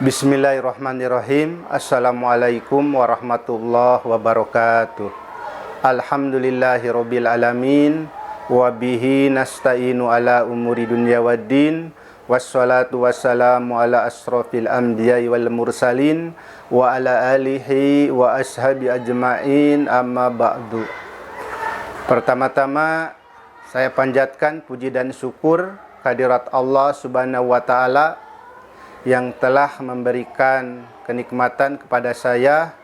Bismillahirrahmanirrahim. Assalamualaikum warahmatullahi wabarakatuh. Alhamdulillahirabbil alamin wa bihi nasta'inu ala umuri dunya waddin. Wassalatu wassalamu ala asrofil anbiya'i wal mursalin wa ala alihi wa ashabi ajma'in, amma ba'du. Pertama-tama saya panjatkan puji dan syukur kehadirat Allah Subhanahu wa taala yang telah memberikan kenikmatan kepada saya.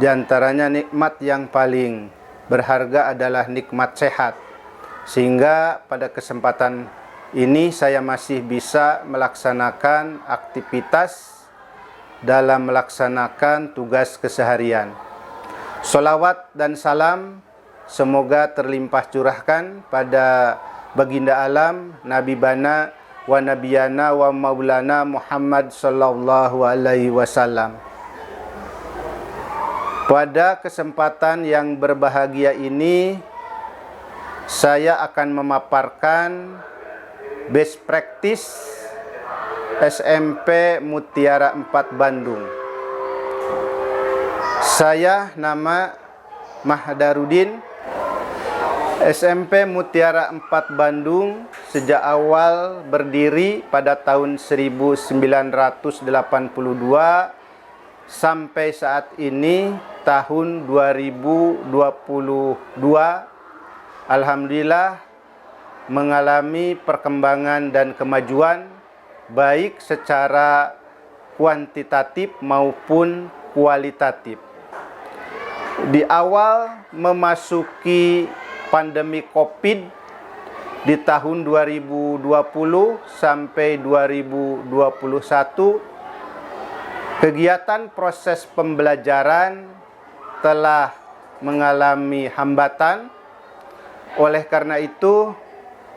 Di antaranya nikmat yang paling berharga adalah nikmat sehat, sehingga pada kesempatan ini saya masih bisa melaksanakan aktivitas dalam melaksanakan tugas keseharian. Sholawat dan salam semoga terlimpah curahkan pada baginda alam, Nabi Bana wa nabiyana wa maulana Muhammad sallallahu alaihi wasallam. Pada kesempatan yang berbahagia ini, saya akan memaparkan best practice SMP Mutiara 4 Bandung. Saya nama Mahdarudin, SMP Mutiara 4 Bandung sejak awal berdiri pada tahun 1982 sampai saat ini tahun 2022. Alhamdulillah mengalami perkembangan dan kemajuan baik secara kuantitatif maupun kualitatif. Di awal memasuki pandemi Covid di tahun 2020 sampai 2021, kegiatan proses pembelajaran telah mengalami hambatan. Oleh karena itu,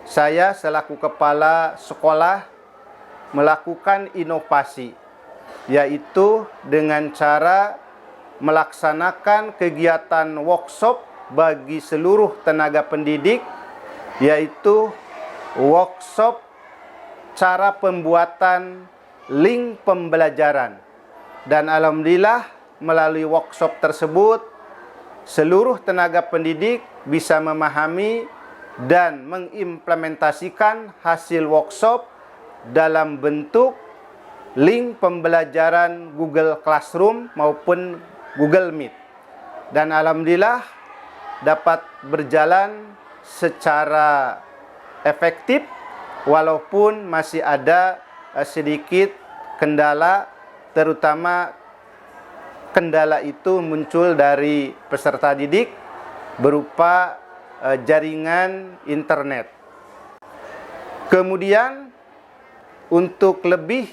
saya selaku kepala sekolah melakukan inovasi, yaitu dengan cara melaksanakan kegiatan workshop bagi seluruh tenaga pendidik, yaitu workshop cara pembuatan link pembelajaran. Dan alhamdulillah melalui workshop tersebut seluruh tenaga pendidik bisa memahami dan mengimplementasikan hasil workshop dalam bentuk link pembelajaran Google Classroom maupun Google Meet. Dan alhamdulillah dapat berjalan secara efektif walaupun masih ada sedikit kendala, terutama kendala itu muncul dari peserta didik berupa jaringan internet. Kemudian untuk lebih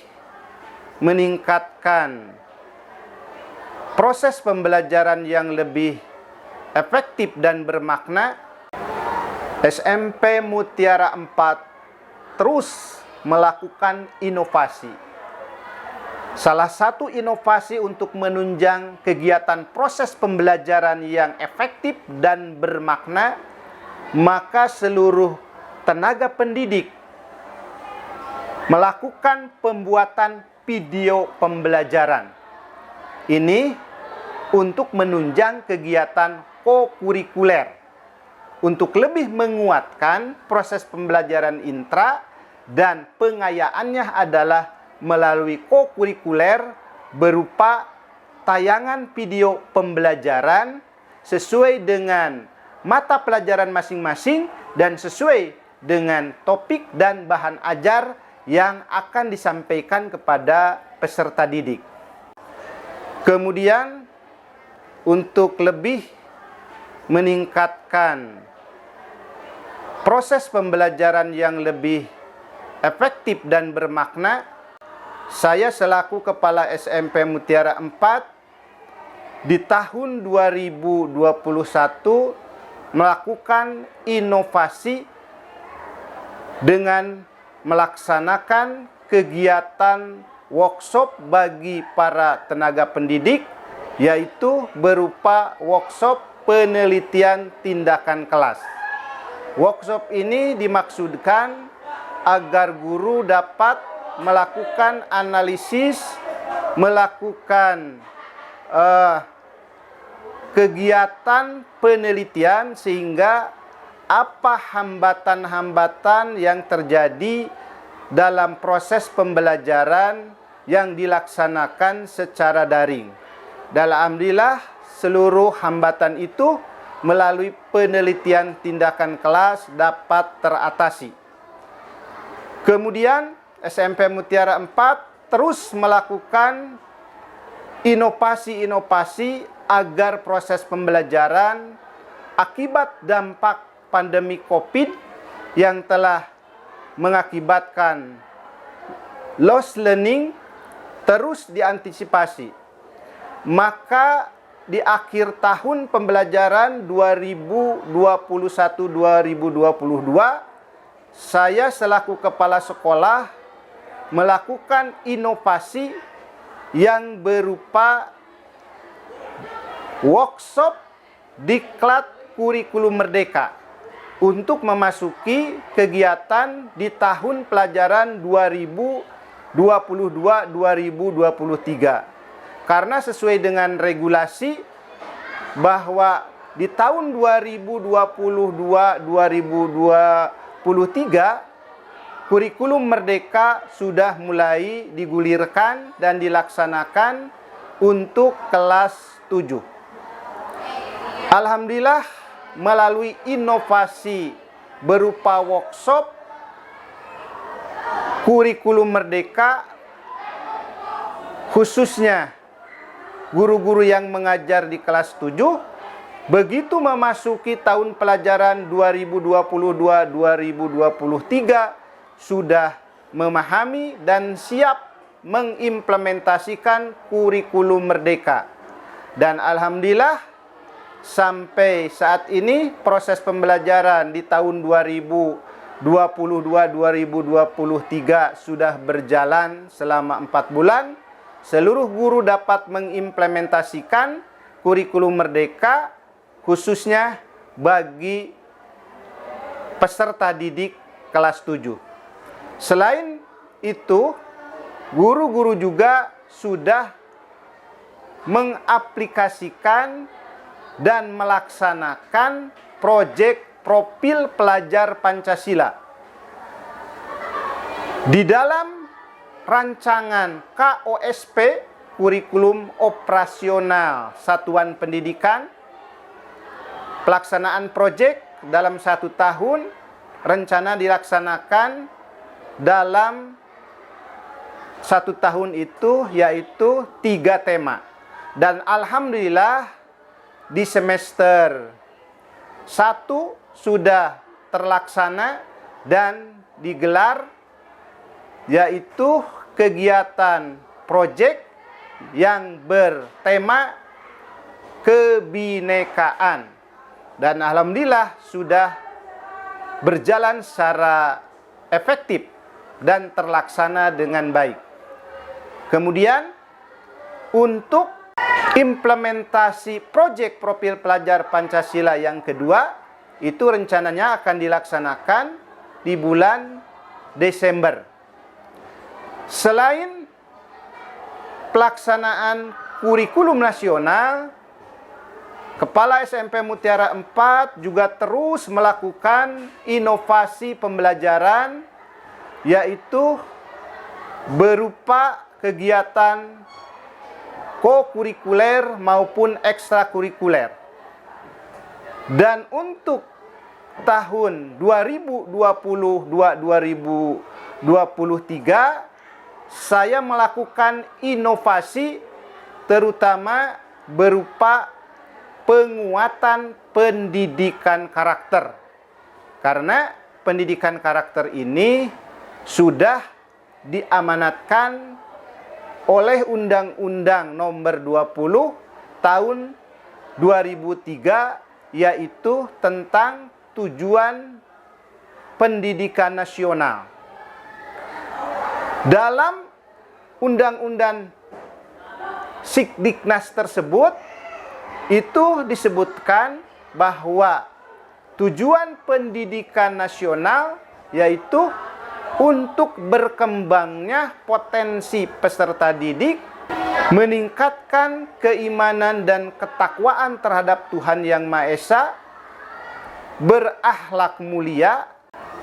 meningkatkan proses pembelajaran yang lebih efektif dan bermakna, SMP Mutiara 4 terus melakukan inovasi. Salah satu inovasi untuk menunjang kegiatan proses pembelajaran yang efektif dan bermakna, maka seluruh tenaga pendidik melakukan pembuatan video pembelajaran. Ini untuk menunjang kegiatan kokurikuler, untuk lebih menguatkan proses pembelajaran intra, dan pengayaannya adalah melalui kokurikuler berupa tayangan video pembelajaran sesuai dengan mata pelajaran masing-masing dan sesuai dengan topik dan bahan ajar yang akan disampaikan kepada peserta didik. Kemudian untuk lebih meningkatkan proses pembelajaran yang lebih efektif dan bermakna, saya selaku kepala SMP Mutiara 4 di tahun 2021 melakukan inovasi dengan melaksanakan kegiatan workshop bagi para tenaga pendidik, yaitu berupa workshop penelitian tindakan kelas. Workshop ini dimaksudkan agar guru dapat melakukan analisis, melakukan kegiatan penelitian sehingga apa hambatan-hambatan yang terjadi dalam proses pembelajaran yang dilaksanakan secara daring. Dan alhamdulillah seluruh hambatan itu melalui penelitian tindakan kelas dapat teratasi. Kemudian SMP Mutiara 4 terus melakukan inovasi-inovasi agar proses pembelajaran akibat dampak pandemi COVID yang telah mengakibatkan lost learning terus diantisipasi. Maka di akhir tahun pembelajaran 2021-2022, saya selaku kepala sekolah melakukan inovasi yang berupa workshop diklat kurikulum merdeka untuk memasuki kegiatan di tahun pelajaran 2022-2023. Karena sesuai dengan regulasi bahwa di tahun 2022-2023 kurikulum merdeka sudah mulai digulirkan dan dilaksanakan untuk kelas 7. Alhamdulillah melalui inovasi berupa workshop kurikulum merdeka, khususnya guru-guru yang mengajar di kelas 7, begitu memasuki tahun pelajaran 2022-2023 sudah memahami dan siap mengimplementasikan kurikulum merdeka. Dan alhamdulillah sampai saat ini proses pembelajaran di tahun 2022-2023 sudah berjalan selama 4 bulan. Seluruh guru dapat mengimplementasikan kurikulum merdeka khususnya bagi peserta didik kelas 7. Selain itu, guru-guru juga sudah mengaplikasikan dan melaksanakan proyek profil pelajar Pancasila. Di dalam rancangan KOSP, kurikulum operasional satuan pendidikan, pelaksanaan proyek dalam 1 tahun rencana dilaksanakan dalam 1 tahun itu yaitu 3 tema. Dan alhamdulillah di semester 1 sudah terlaksana dan digelar, yaitu kegiatan proyek yang bertema kebinekaan. Dan alhamdulillah sudah berjalan secara efektif dan terlaksana dengan baik. Kemudian untuk implementasi proyek profil pelajar Pancasila yang kedua, itu rencananya akan dilaksanakan di bulan Desember. Selain pelaksanaan kurikulum nasional, Kepala SMP Mutiara 4 juga terus melakukan inovasi pembelajaran, yaitu berupa kegiatan kokurikuler maupun ekstrakurikuler. Dan untuk tahun 2022-2023 saya melakukan inovasi terutama berupa penguatan pendidikan karakter. Karena pendidikan karakter ini sudah diamanatkan oleh Undang-Undang Nomor 20 Tahun 2003, yaitu tentang tujuan pendidikan nasional. Dalam Undang-Undang Sikdiknas tersebut itu disebutkan bahwa tujuan pendidikan nasional yaitu untuk berkembangnya potensi peserta didik, meningkatkan keimanan dan ketakwaan terhadap Tuhan Yang Maha Esa, berakhlak mulia,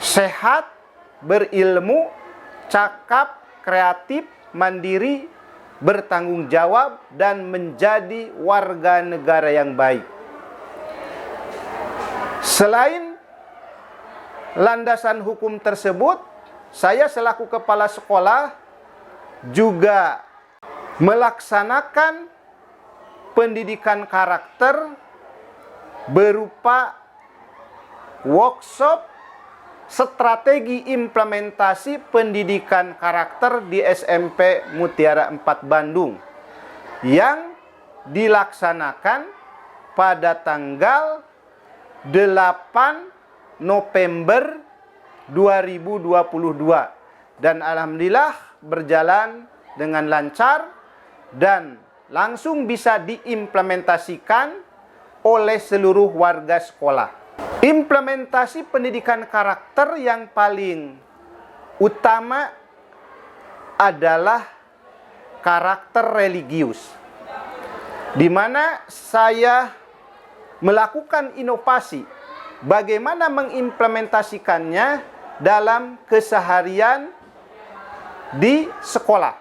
sehat, berilmu, cakap, kreatif, mandiri, bertanggung jawab, dan menjadi warga negara yang baik. Selain landasan hukum tersebut, saya selaku kepala sekolah juga melaksanakan pendidikan karakter berupa workshop strategi implementasi pendidikan karakter di SMP Mutiara 4 Bandung yang dilaksanakan pada tanggal 8 November 2022 dan alhamdulillah berjalan dengan lancar dan langsung bisa diimplementasikan oleh seluruh warga sekolah. Implementasi pendidikan karakter yang paling utama adalah karakter religius, di mana saya melakukan inovasi bagaimana mengimplementasikannya dalam keseharian di sekolah.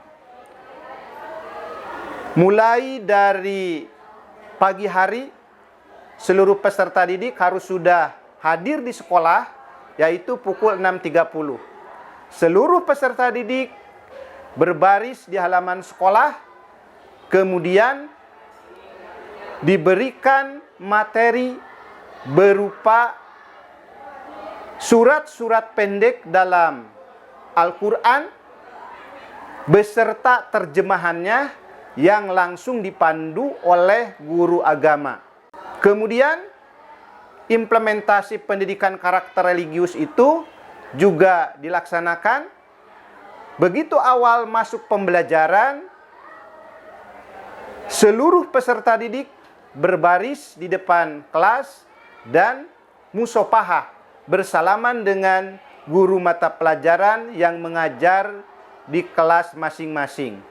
Mulai dari pagi hari, seluruh peserta didik harus sudah hadir di sekolah, yaitu pukul 6.30. Seluruh peserta didik berbaris di halaman sekolah, kemudian diberikan materi berupa surat-surat pendek dalam Al-Quran beserta terjemahannya yang langsung dipandu oleh guru agama. Kemudian implementasi pendidikan karakter religius itu juga dilaksanakan. Begitu awal masuk pembelajaran, seluruh peserta didik berbaris di depan kelas dan musopahah bersalaman dengan guru mata pelajaran yang mengajar di kelas masing-masing.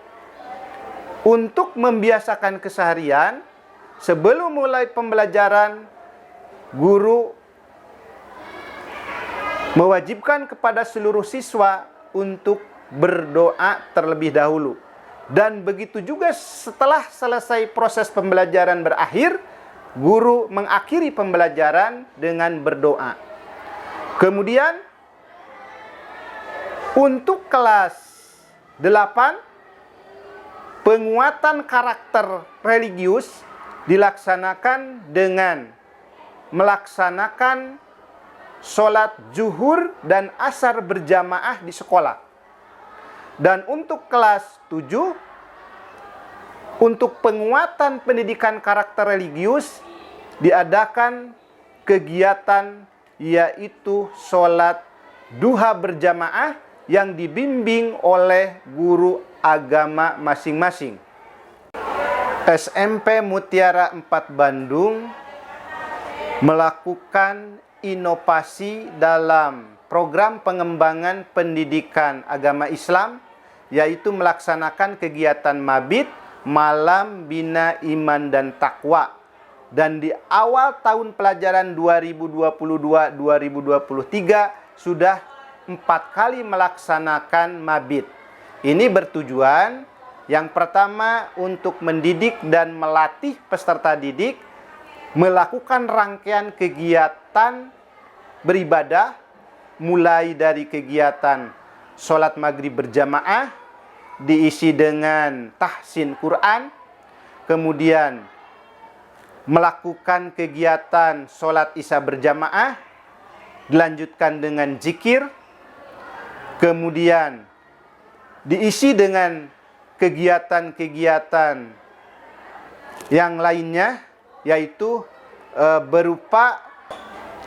Untuk membiasakan keseharian, sebelum mulai pembelajaran, guru mewajibkan kepada seluruh siswa untuk berdoa terlebih dahulu. Dan begitu juga setelah selesai proses pembelajaran berakhir, guru mengakhiri pembelajaran dengan berdoa. Kemudian, untuk kelas 8, penguatan karakter religius dilaksanakan dengan melaksanakan sholat zuhur dan asar berjamaah di sekolah. Dan untuk kelas 7, untuk penguatan pendidikan karakter religius diadakan kegiatan yaitu sholat duha berjamaah yang dibimbing oleh guru agama masing-masing. SMP Mutiara 4 Bandung melakukan inovasi dalam program pengembangan pendidikan agama Islam, yaitu melaksanakan kegiatan mabit, malam bina iman dan takwa. Dan di awal tahun pelajaran 2022-2023 sudah 4 kali melaksanakan mabit. Ini bertujuan yang pertama untuk mendidik dan melatih peserta didik melakukan rangkaian kegiatan beribadah, mulai dari kegiatan sholat maghrib berjamaah diisi dengan tahsin Quran, kemudian melakukan kegiatan sholat isya berjamaah, dilanjutkan dengan zikir, kemudian diisi dengan kegiatan-kegiatan yang lainnya, yaitu berupa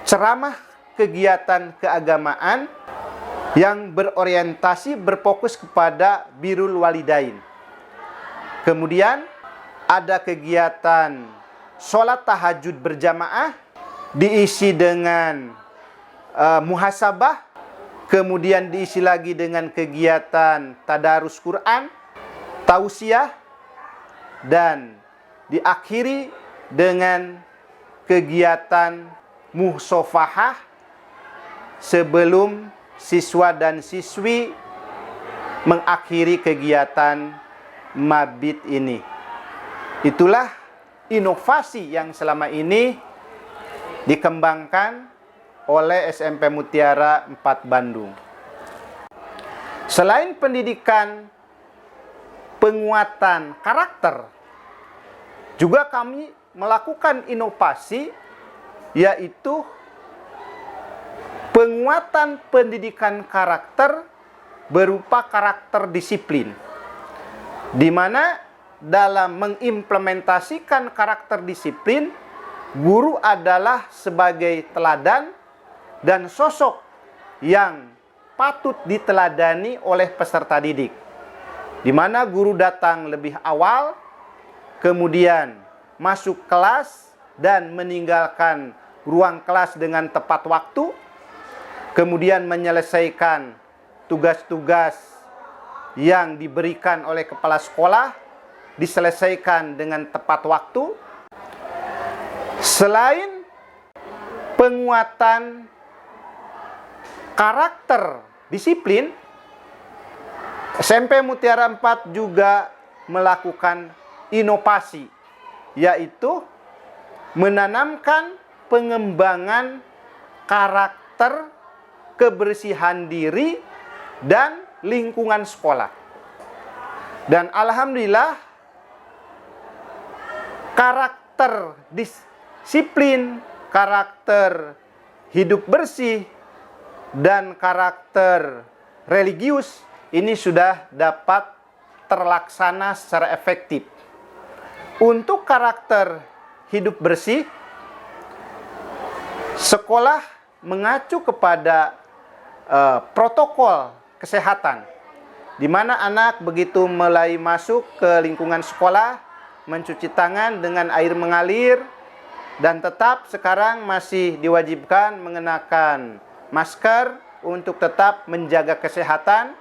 ceramah kegiatan keagamaan yang berorientasi berfokus kepada birrul walidain. Kemudian ada kegiatan sholat tahajud berjamaah diisi dengan muhasabah, kemudian diisi lagi dengan kegiatan tadarus Quran, tausiah, dan diakhiri dengan kegiatan muhsofahah sebelum siswa dan siswi mengakhiri kegiatan mabit ini. Itulah inovasi yang selama ini dikembangkan oleh SMP Mutiara 4 Bandung. Selain pendidikan penguatan karakter, juga kami melakukan inovasi, yaitu penguatan pendidikan karakter berupa karakter disiplin, di mana dalam mengimplementasikan karakter disiplin, guru adalah sebagai teladan dan sosok yang patut diteladani oleh peserta didik, di mana guru datang lebih awal, kemudian masuk kelas dan meninggalkan ruang kelas dengan tepat waktu, kemudian menyelesaikan tugas-tugas yang diberikan oleh kepala sekolah, diselesaikan dengan tepat waktu. Selain penguatan karakter disiplin, SMP Mutiara 4 juga melakukan inovasi, yaitu menanamkan pengembangan karakter, kebersihan diri, dan lingkungan sekolah. Dan alhamdulillah, karakter disiplin, karakter hidup bersih, dan karakter religius ini sudah dapat terlaksana secara efektif. Untuk karakter hidup bersih, sekolah mengacu kepada protokol kesehatan, di mana anak begitu mulai masuk ke lingkungan sekolah mencuci tangan dengan air mengalir, dan tetap sekarang masih diwajibkan mengenakan masker untuk tetap menjaga kesehatan.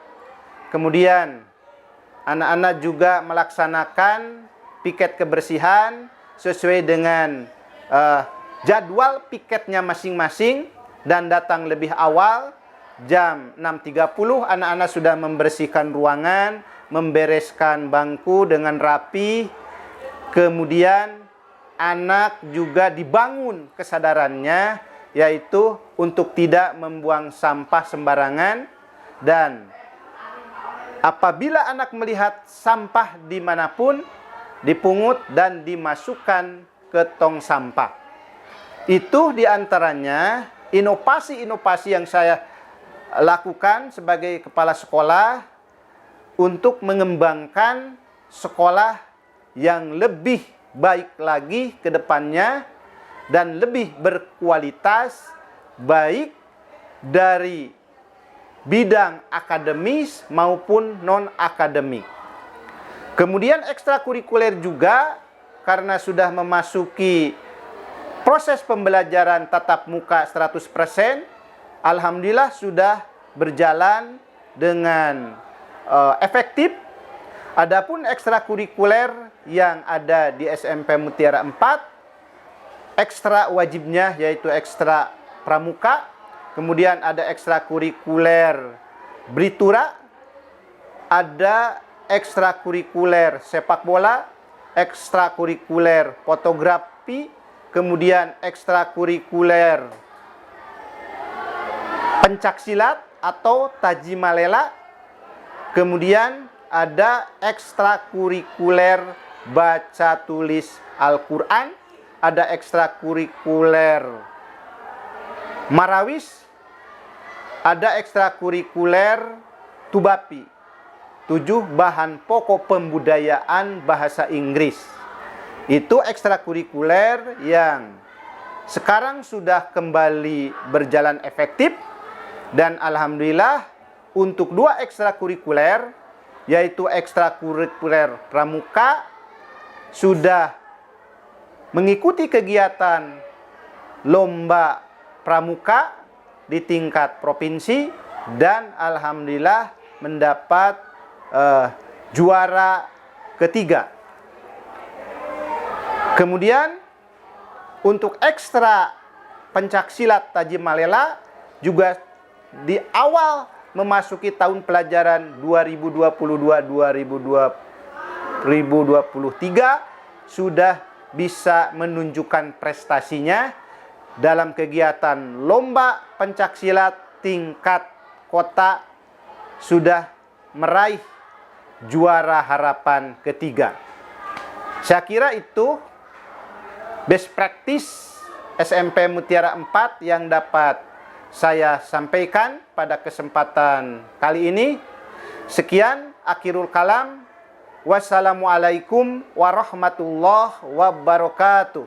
Kemudian anak-anak juga melaksanakan piket kebersihan sesuai dengan jadwal piketnya masing-masing, dan datang lebih awal. Jam 6.30 anak-anak sudah membersihkan ruangan, membereskan bangku dengan rapi. Kemudian anak juga dibangun kesadarannya, yaitu untuk tidak membuang sampah sembarangan. Dan apabila anak melihat sampah dimanapun, dipungut dan dimasukkan ke tong sampah. Itu diantaranya inovasi-inovasi yang saya lakukan sebagai kepala sekolah untuk mengembangkan sekolah yang lebih baik lagi ke depannya dan lebih berkualitas, baik dari bidang akademis maupun non-akademik. Kemudian ekstrakurikuler juga, karena sudah memasuki proses pembelajaran tatap muka 100%, alhamdulillah sudah berjalan dengan efektif. Adapun ekstrakurikuler yang ada di SMP Mutiara 4, ekstra wajibnya yaitu ekstra pramuka, kemudian ada ekstrakurikuler Britura, ada ekstrakurikuler sepak bola, ekstrakurikuler fotografi, kemudian ekstrakurikuler pencaksilat atau tajimalela, kemudian ada ekstrakurikuler baca tulis Al-Quran, ada ekstrakurikuler marawis, ada ekstrakurikuler tubapi, 7 bahan pokok pembudayaan bahasa Inggris. Itu ekstrakurikuler yang sekarang sudah kembali berjalan efektif. Dan alhamdulillah untuk 2 ekstrakurikuler, yaitu ekstrakurikuler pramuka, sudah mengikuti kegiatan lomba pramuka di tingkat provinsi, dan alhamdulillah mendapat juara ketiga. Kemudian untuk ekstra pencaksilat Tajim Malela juga di awal memasuki tahun pelajaran 2022-2023 sudah bisa menunjukkan prestasinya dalam kegiatan lomba pencaksilat tingkat kota, sudah meraih juara harapan ketiga. Saya kira itu best practice SMP Mutiara 4 yang dapat saya sampaikan pada kesempatan kali ini. Sekian, akhirul kalam. Wassalamualaikum warahmatullahi wabarakatuh.